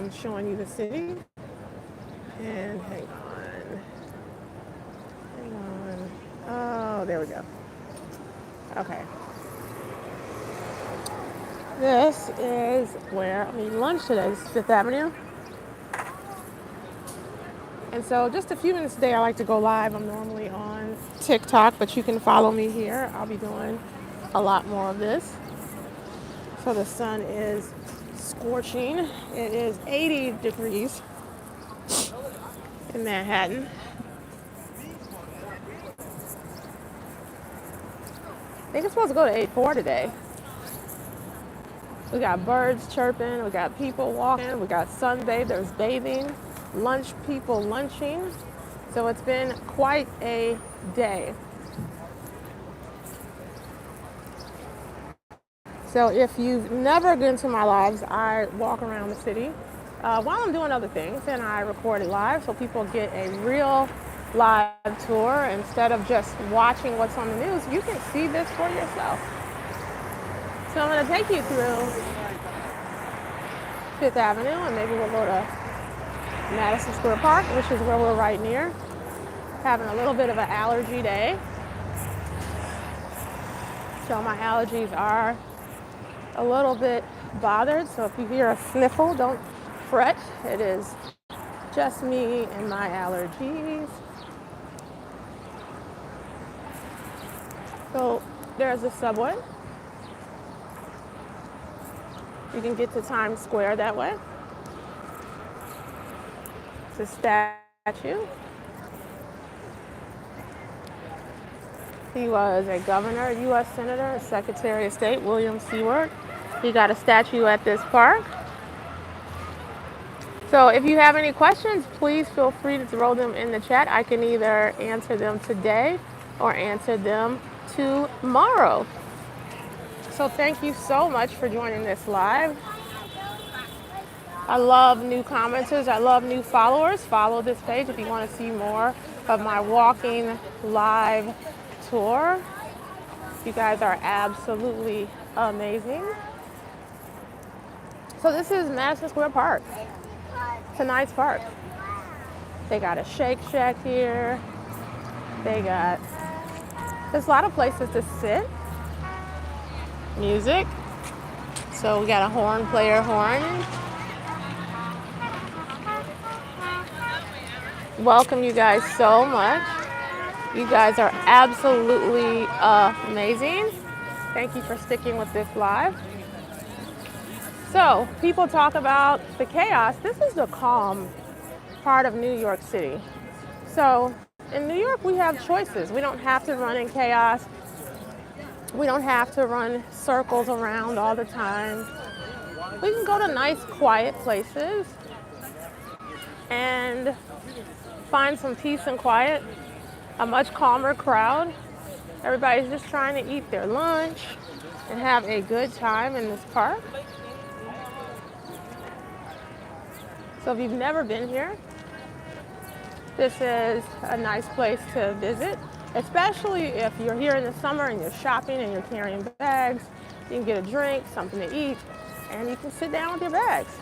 I'm showing you the city. And hang on. Oh, there we go. Okay. This is where I'm eating lunch today. This is Fifth Avenue. And so just a few minutes a day, I like to go live. I'm normally on TikTok, but you can follow me here. I'll be doing a lot more of this. So the sun is scorching. It is 80 degrees in Manhattan. I think it's supposed to go to 84 today. We got birds chirping, we got people walking, we got sunbathers bathing, lunch people lunching. So it's been quite a day. So if you've never been to my lives, I walk around the city while I'm doing other things, and I record it live so people get a real live tour instead of just watching what's on the news. You can see this for yourself. So I'm going to take you through Fifth Avenue, and maybe we'll go to Madison Square Park, which is where we're right near. Having a little bit of an allergy day. So my allergies are a little bit bothered. So if you hear a sniffle, don't fret. It is just me and my allergies. So there's the subway. You can get to Times Square that way. It's a statue. He was a governor, U.S. Senator, and Secretary of State, William Seward. He got a statue at this park. So if you have any questions, please feel free to throw them in the chat. I can either answer them today or answer them tomorrow. So thank you so much for joining this live. I love new commenters. I love new followers. Follow this page if you want to see more of my walking live tour. You guys are absolutely amazing. So this is Madison Square Park. It's a nice park. They got a Shake Shack here. There's a lot of places to sit. Music. So we got a horn player horn. Welcome you guys so much. You guys are absolutely amazing. Thank you for sticking with this live. So people talk about the chaos. This is the calm part of New York City. So in New York, we have choices. We don't have to run in chaos. We don't have to run circles around all the time. We can go to nice, quiet places and find some peace and quiet, a much calmer crowd. Everybody's just trying to eat their lunch and have a good time in this park. So if you've never been here, this is a nice place to visit, especially if you're here in the summer and you're shopping and you're carrying bags. You can get a drink, something to eat, and you can sit down with your bags.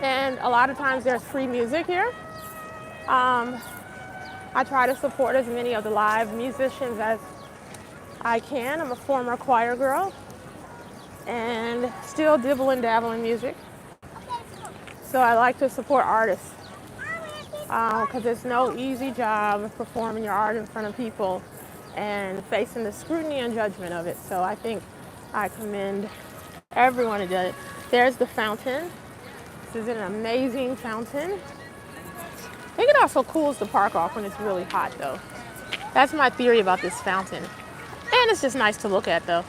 And a lot of times there's free music here. I try to support as many of the live musicians as I can. I'm a former choir girl and still dibble and dabble in music. So I like to support artists because it's no easy job performing your art in front of people and facing the scrutiny and judgment of it. So I think I commend everyone who does it. There's the fountain. This is an amazing fountain. I think it also cools the park off when it's really hot though. That's my theory about this fountain. And it's just nice to look at though.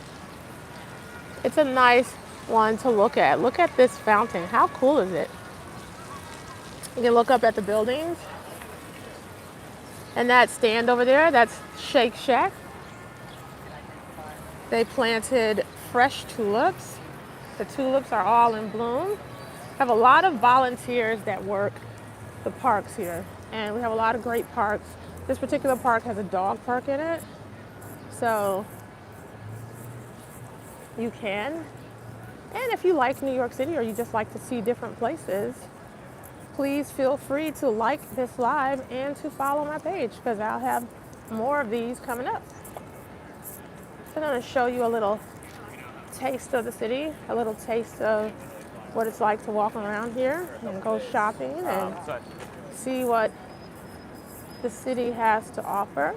It's a nice one to look at. Look at this fountain. How cool is it? You can look up at the buildings. And that stand over there, that's Shake Shack. They planted fresh tulips. The tulips are all in bloom. Have a lot of volunteers that work the parks here. And we have a lot of great parks. This particular park has a dog park in it. So you can And if you like New York City or you just like to see different places, please feel free to like this live and to follow my page because I'll have more of these coming up. So I'm going to show you a little taste of the city, a little taste of what it's like to walk around here and go shopping and see what the city has to offer.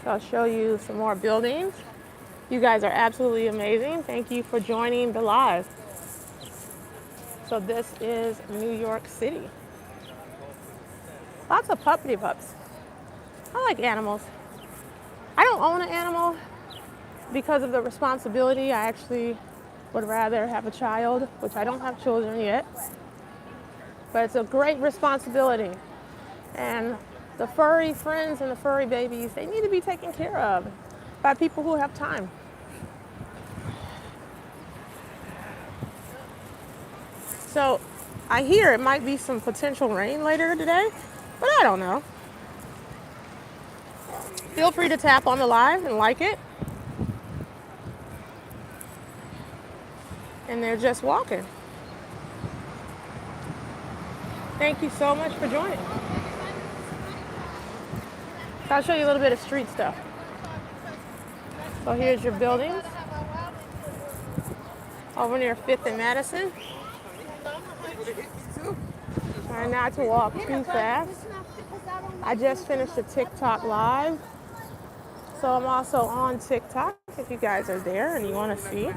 So I'll show you some more buildings. You guys are absolutely amazing. Thank you for joining the live. So this is New York City. Lots of puppy pups. I like animals. I don't own an animal because of the responsibility. I actually would rather have a child, which I don't have children yet. But it's a great responsibility. And the furry friends and the furry babies, they need to be taken care of by people who have time. So I hear it might be some potential rain later today, but I don't know. Feel free to tap on the live and like it. And they're just walking. Thank you so much for joining. So I'll show you a little bit of street stuff. So here's your buildings. Over near 5th and Madison. Try not to walk too fast. I just finished a TikTok live. So I'm also on TikTok if you guys are there and you want to see.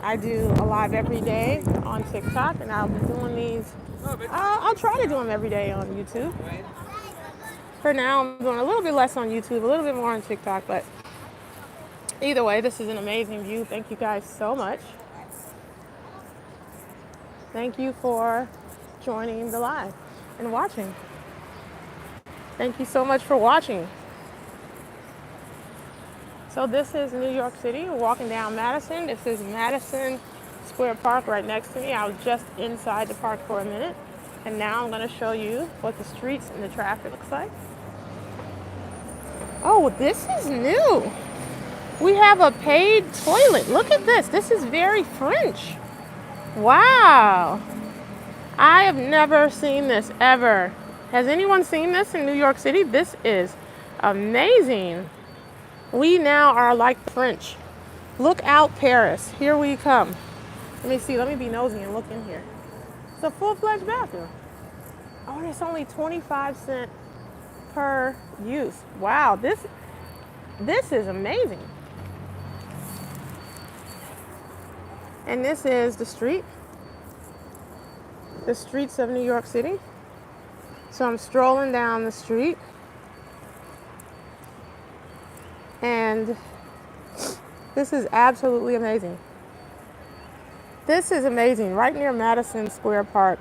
I do a live every day on TikTok and I'll be doing these. I'll try to do them every day on YouTube. For now, I'm doing a little bit less on YouTube, a little bit more on TikTok, but either way, this is an amazing view. Thank you guys so much. Thank you for joining the live and watching. Thank you so much for watching. So this is New York City. We're walking down Madison. This is Madison Square Park right next to me. I was just inside the park for a minute. And now I'm going to show you what the streets and the traffic looks like. Oh, this is new. We have a paid toilet. Look at this. This is very French. Wow. I have never seen this ever. Has anyone seen this in New York City? This is amazing. We now are like the French. Look out, Paris. Here we come. Let me see. Let me be nosy and look in here. It's a full-fledged bathroom. Oh, it's only 25 cents per use. Wow, this is amazing. And this is the streets of New York City. So I'm strolling down the street. And this is absolutely amazing. This is amazing. Right near Madison Square Park,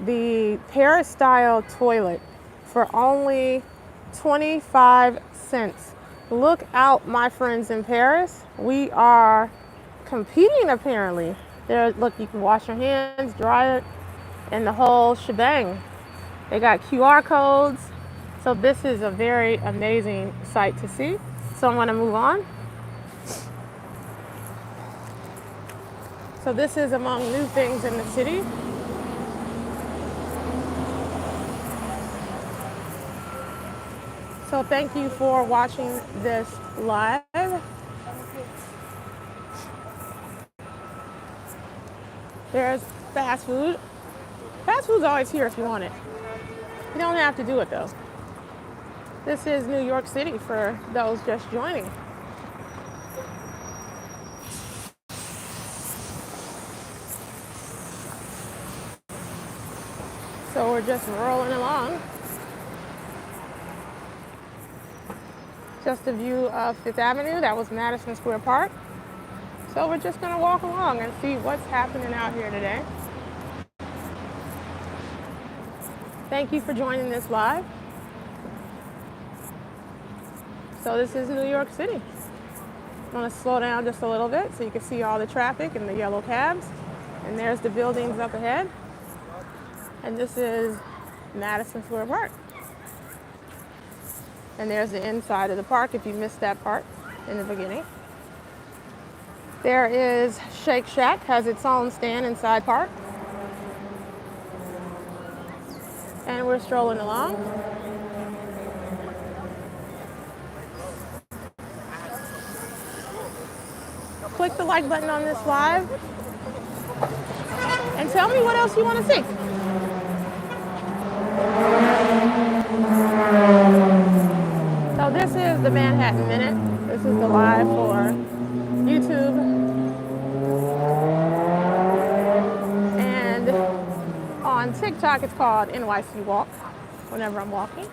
the Paris-style toilet for only 25 cents. Look out, my friends in Paris. We are competing, apparently. There, look, you can wash your hands, dry it, and the whole shebang. They got QR codes. So this is a very amazing sight to see. So I'm going to move on. So this is among new things in the city. So thank you for watching this live. There's fast food. Fast food's always here if you want it. You don't have to do it though. This is New York City for those just joining. So we're just rolling along. Just a view of Fifth Avenue. That was Madison Square Park. So we're just gonna walk along and see what's happening out here today. Thank you for joining this live. So this is New York City. I'm gonna slow down just a little bit so you can see all the traffic and the yellow cabs. And there's the buildings up ahead. And this is Madison Square Park. And there's the inside of the park if you missed that part. in the beginning. There is Shake Shack, has its own stand inside park. And we're strolling along. Click the like button on this live and tell me what else you want to see. So this is the Manhattan Minute. This is the live for YouTube. And on TikTok, it's called NYC Walk, whenever I'm walking.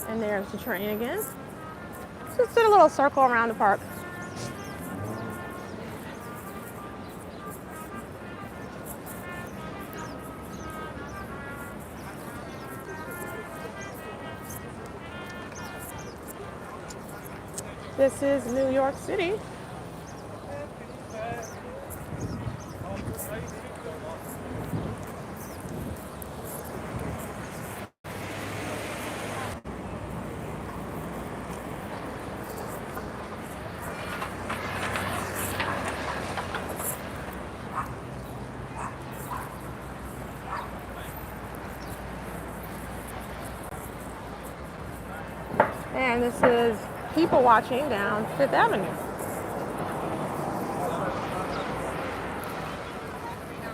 And there's the train again. Just did a little circle around the park. This is New York City. And this is people watching down Fifth Avenue.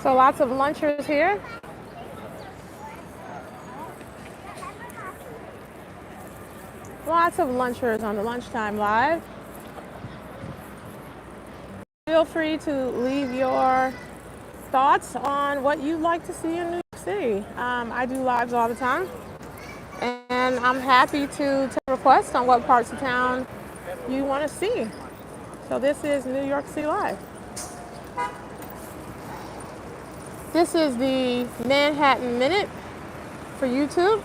So lots of lunchers here. Lots of lunchers on the Lunchtime Live. Feel free to leave your thoughts on what you'd like to see in New York City. I do lives all the time. And I'm happy to take requests on what parts of town you want to see. So this is New York City Live. This is the Manhattan Minute for YouTube,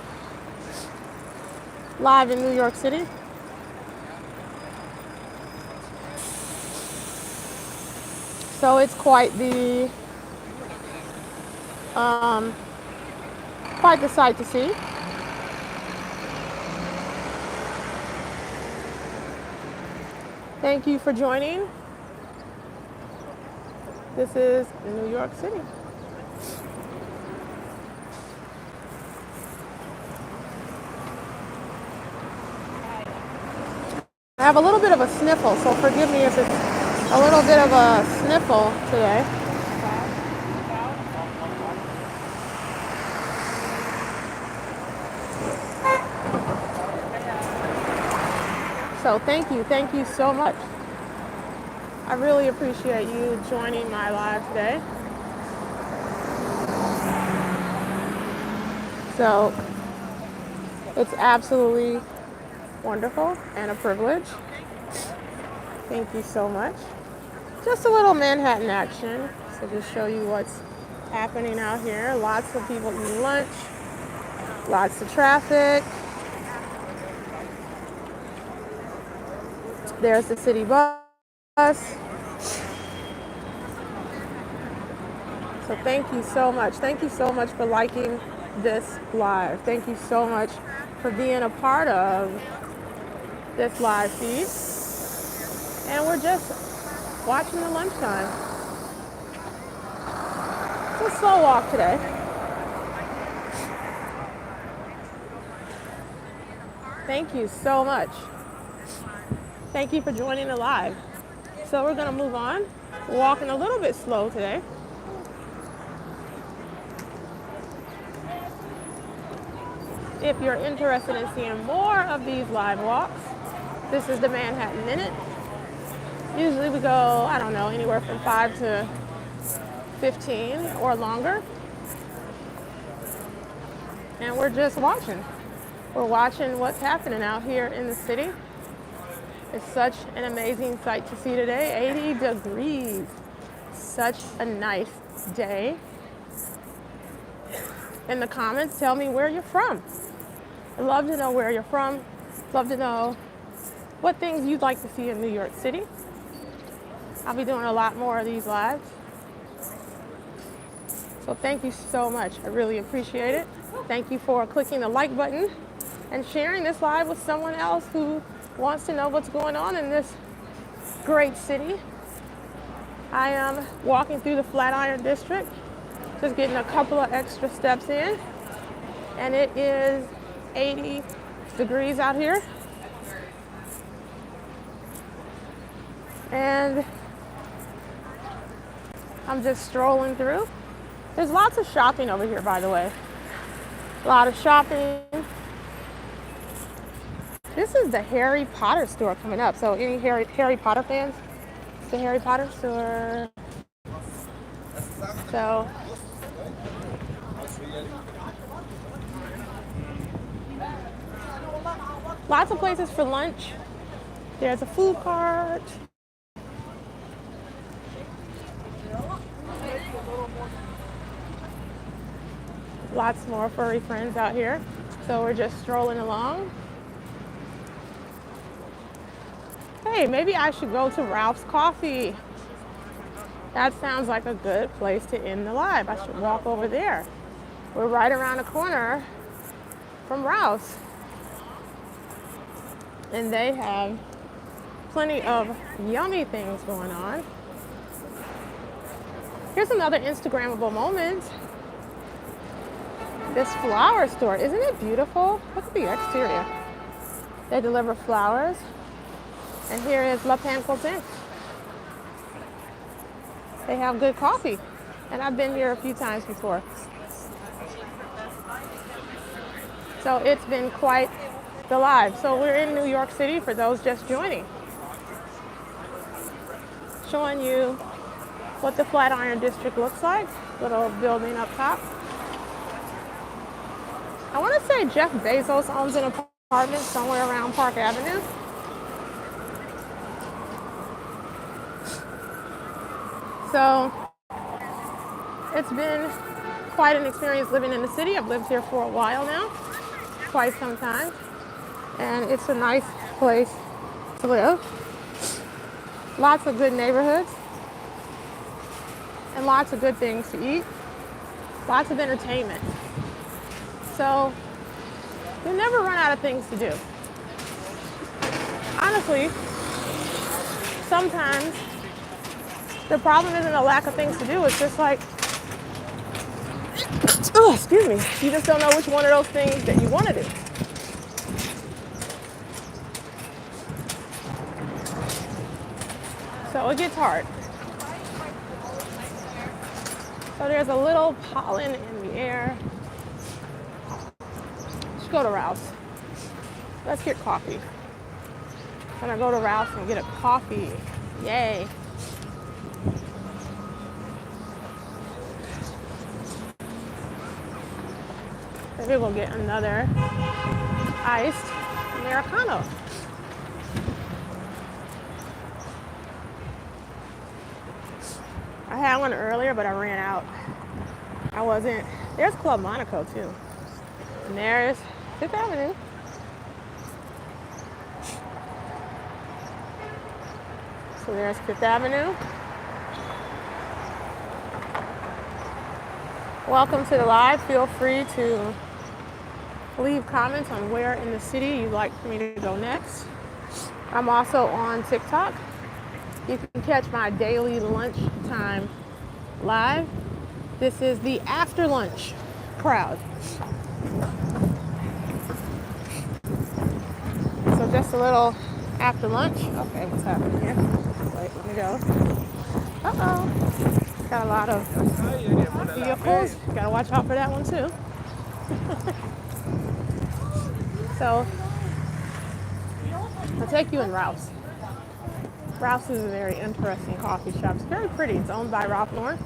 live in New York City. So it's quite the sight to see. Thank you for joining. This is New York City. I have a little bit of a sniffle, so forgive me if it's a little bit of a sniffle today. So thank you so much. I really appreciate you joining my live today. So it's absolutely wonderful and a privilege. Thank you so much. Just a little Manhattan action. So just show you what's happening out here. Lots of people eating lunch, lots of traffic. There's the city bus. So thank you so much. Thank you so much for liking this live. Thank you so much for being a part of this live feed. And we're just watching the lunchtime. It's a slow walk today. Thank you so much. Thank you for joining the live. So we're gonna move on. We're walking a little bit slow today. If you're interested in seeing more of these live walks, this is the Manhattan Minute. Usually we go, I don't know, anywhere from 5 to 15 or longer. And we're just watching. We're watching what's happening out here in the city. It's such an amazing sight to see today. 80 degrees. Such a nice day. In the comments, tell me where you're from. I'd love to know where you're from. Love to know what things you'd like to see in New York City. I'll be doing a lot more of these lives. So thank you so much. I really appreciate it. Thank you for clicking the like button and sharing this live with someone else who wants to know what's going on in this great city. I am walking through the Flatiron District, just getting a couple of extra steps in, and it is 80 degrees out here. And I'm just strolling through. There's lots of shopping over here, by the way. A lot of shopping. This is the Harry Potter store coming up. So any Harry Potter fans? It's the Harry Potter store. So lots of places for lunch. There's a food cart. Lots more furry friends out here. So we're just strolling along. Hey, maybe I should go to Ralph's Coffee. That sounds like a good place to end the live. I should walk over there. We're right around the corner from Ralph's. And they have plenty of yummy things going on. Here's another Instagrammable moment. This flower store, isn't it beautiful? Look at the exterior. They deliver flowers. And here is La Pan Cotin. They have good coffee. And I've been here a few times before. So it's been quite the live. So we're in New York City for those just joining. Showing you what the Flatiron District looks like. Little building up top. I want to say Jeff Bezos owns an apartment somewhere around Park Avenue. So it's been quite an experience living in the city. I've lived here for a while now, quite some time. And it's a nice place to live. Lots of good neighborhoods. And lots of good things to eat. Lots of entertainment. So you never run out of things to do. Honestly, sometimes the problem isn't a lack of things to do. It's just like, oh, excuse me. You just don't know which one of those things that you want to do. So it gets hard. So there's a little pollen in the air. Let's go to Ralph's. Let's get coffee. I'm gonna go to Ralph's and get a coffee. Yay. Maybe we'll get another iced Americano. I had one earlier, but I ran out. There's Club Monaco too. And there's Fifth Avenue. So there's Fifth Avenue. Welcome to the live. Feel free to leave comments on where in the city you'd like for me to go next. I'm also on TikTok. You can catch my daily lunchtime live. This is the after lunch crowd. So just a little after lunch. Okay, what's happening here? Wait, let me go. Uh-oh. Got a lot of vehicles. Gotta watch out for that one too. So I'll take you in Ralph's. Ralph's is a very interesting coffee shop. It's very pretty. It's owned by Ralph Lauren.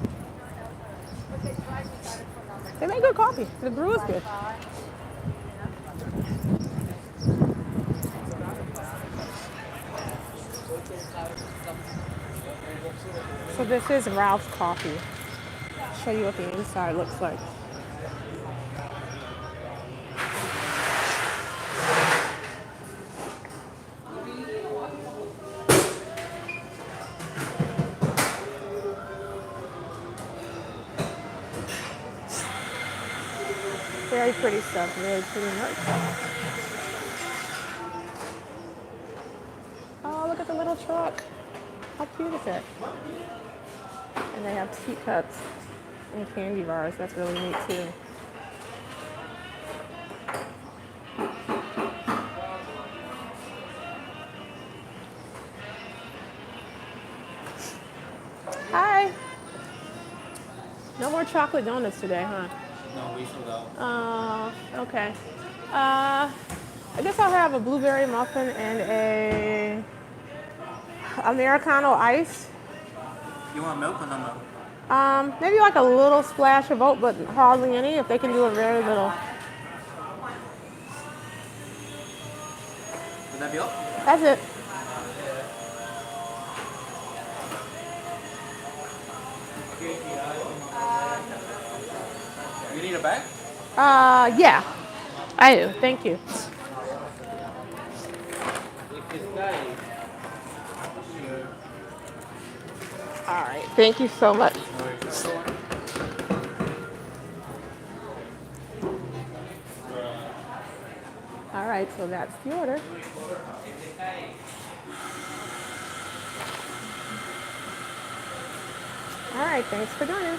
They make good coffee. The brew is good. So this is Ralph's Coffee. I'll show you what the inside looks like. Very pretty stuff, very pretty merch. Oh, look at the little truck. How cute is it? And they have teacups and candy bars. That's really neat too. Hi. No more chocolate donuts today, huh? No, we sold out. Okay. I guess I'll have a blueberry muffin and a Americano ice. You want milk or no milk? Maybe like a little splash of oat, but hardly any. If they can do a very little. Would that be all? That's it. You need a bag? Yeah, I do. Thank you. All right. Thank you so much. All right. So that's the order. All right. Thanks for joining.